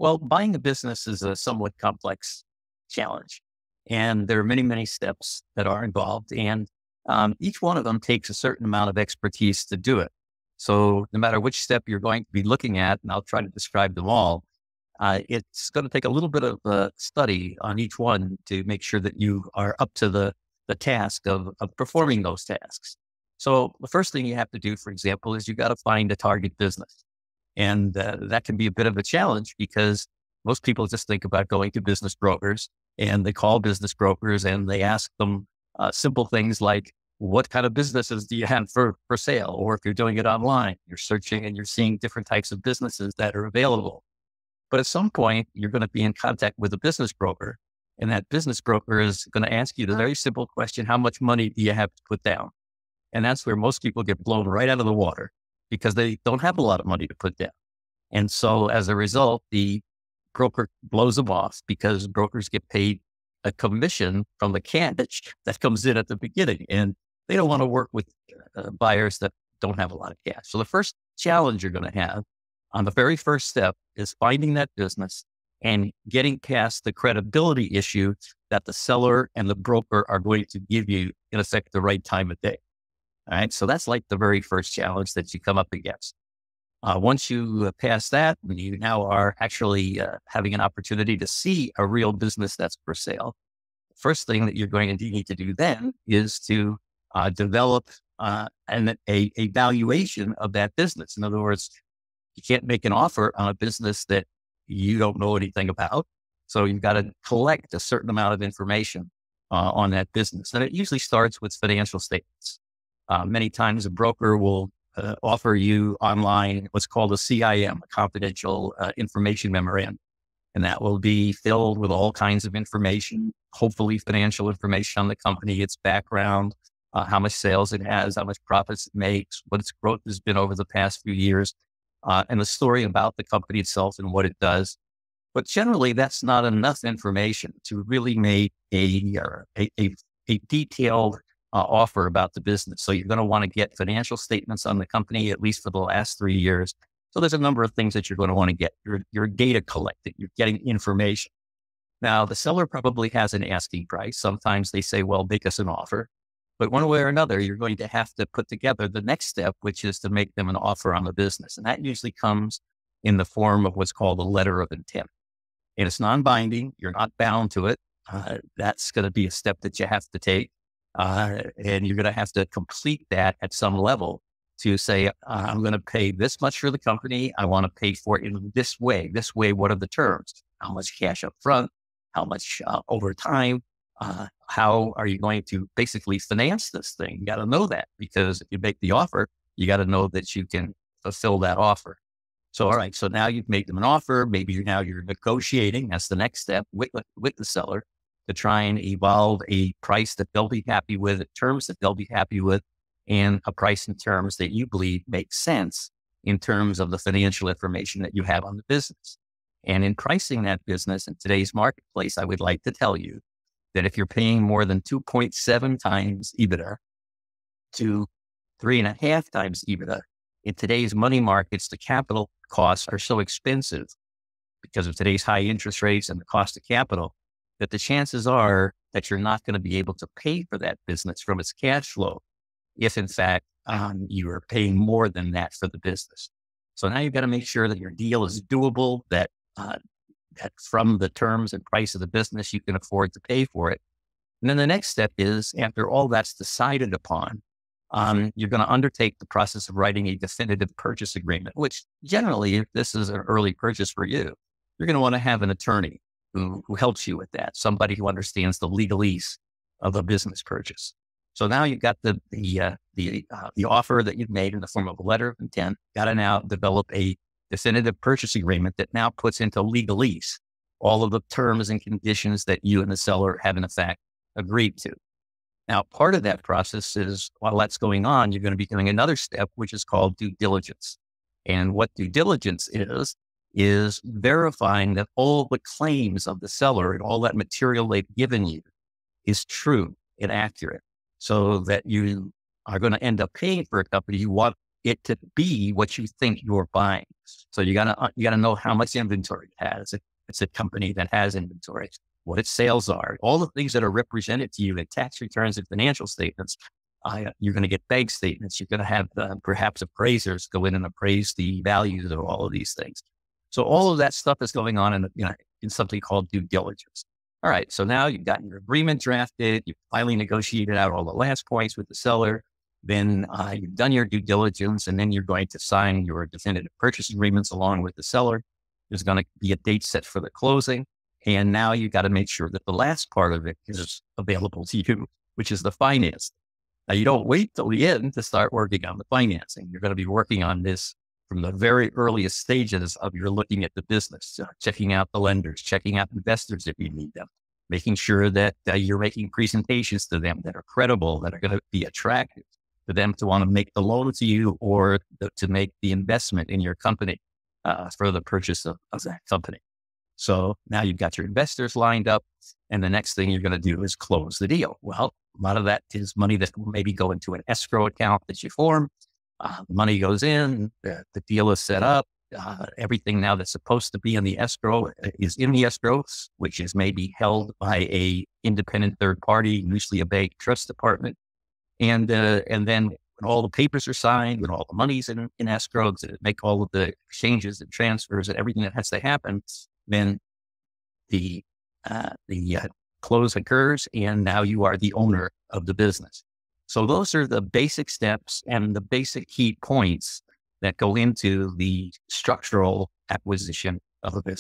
Well, buying a business is a somewhat complex challenge, and there are many, many steps that are involved, and each one of them takes a certain amount of expertise to do it. So, no matter which step you're going to be looking at, and I'll try to describe them all, it's going to take a little bit of study on each one to make sure that you are up to the task of performing those tasks. So, the first thing you have to do, for example, is you got to find a target business. And that can be a bit of a challenge because most people just think about going to business brokers and they call business brokers and they ask them simple things like, what kind of businesses do you have for sale? Or if you're doing it online, you're searching and you're seeing different types of businesses that are available. But at some point, you're going to be in contact with a business broker. And that business broker is going to ask you the very simple question, how much money do you have to put down? And that's where most people get blown right out of the water because they don't have a lot of money to put down. And so as a result, the broker blows them off because brokers get paid a commission from the cash that comes in at the beginning. And they don't want to work with buyers that don't have a lot of cash. So the first challenge you're going to have on the very first step is finding that business and getting past the credibility issue that the seller and the broker are going to give you, in effect, the right time of day. All right. So that's like the very first challenge that you come up against. Once you pass that, you now are actually having an opportunity to see a real business that's for sale. First thing that you're going to need to do then is to develop a valuation of that business. In other words, you can't make an offer on a business that you don't know anything about. So you've got to collect a certain amount of information on that business. And it usually starts with financial statements. Many times a broker will offer you online what's called a CIM, a confidential information memorandum. And that will be filled with all kinds of information, hopefully financial information on the company, its background, how much sales it has, how much profits it makes, what its growth has been over the past few years, and the story about the company itself and what it does. But generally, that's not enough information to really make a detailed offer about the business. So you're going to want to get financial statements on the company, at least for the last 3 years. So there's a number of things that you're going to want to get. Your data collected, you're getting information. Now, the seller probably has an asking price. Sometimes they say, well, make us an offer. But one way or another, you're going to have to put together the next step, which is to make them an offer on the business. And that usually comes in the form of what's called a letter of intent. And it's non-binding. You're not bound to it. That's going to be a step that you have to take. And you're going to have to complete that at some level to say, I'm going to pay this much for the company. I want to pay for it in this way. This way, what are the terms? How much cash up front? How much over time? How are you going to basically finance this thing? You got to know that because if you make the offer, you got to know that you can fulfill that offer. So, all right. So now you've made them an offer. Maybe you're negotiating. That's the next step with the seller to try and evolve a price that they'll be happy with, terms that they'll be happy with, and a price and terms that you believe make sense in terms of the financial information that you have on the business. And in pricing that business in today's marketplace, I would like to tell you that if you're paying more than 2.7 times EBITDA to 3.5 times EBITDA, in today's money markets, the capital costs are so expensive because of today's high interest rates and the cost of capital that the chances are that you're not going to be able to pay for that business from its cash flow if, in fact, you are paying more than that for the business. So now you've got to make sure that your deal is doable, that from the terms and price of the business, you can afford to pay for it. And then the next step is, after all that's decided upon, you're going to undertake the process of writing a definitive purchase agreement, which generally, if this is an early purchase for you, you're going to want to have an attorney who helps you with that, somebody who understands the legalese of a business purchase. So now you've got the offer that you've made in the form of a letter of intent. Got to now develop a definitive purchase agreement that now puts into legalese all of the terms and conditions that you and the seller have in effect agreed to. Now, part of that process is, while that's going on, you're going to be doing another step, which is called due diligence. And what due diligence is verifying that all the claims of the seller and all that material they've given you is true and accurate, so that you are going to end up paying for a company you want it to be what you think you're buying. So you gotta know how much inventory it has. If it's a company that has inventory, what its sales are, all the things that are represented to you in tax returns and financial statements. You're going to get bank statements. You're going to have perhaps appraisers go in and appraise the values of all of these things. So all of that stuff is going on in something called due diligence. All right. So now you've gotten your agreement drafted. You've finally negotiated out all the last points with the seller. Then you've done your due diligence, and then you're going to sign your definitive purchase agreements along with the seller. There's going to be a date set for the closing. And now you've got to make sure that the last part of it is available to you, which is the finance. Now, you don't wait till the end to start working on the financing. You're going to be working on this from the very earliest stages of your looking at the business, checking out the lenders, checking out investors if you need them, making sure that you're making presentations to them that are credible, that are going to be attractive for them to want to make the loan to you or to make the investment in your company for the purchase of that company. So now you've got your investors lined up, and the next thing you're going to do is close the deal. Well, a lot of that is money that will maybe go into an escrow account that you form. Money goes in, the deal is set up. Everything now that's supposed to be in the escrow is in the escrow, which is maybe held by a independent third party, usually a bank trust department. And then when all the papers are signed, when all the money's in escrow to make all of the exchanges and transfers and everything that has to happen, then the close occurs, and now you are the owner of the business. So those are the basic steps and the basic key points that go into the structural acquisition of a business.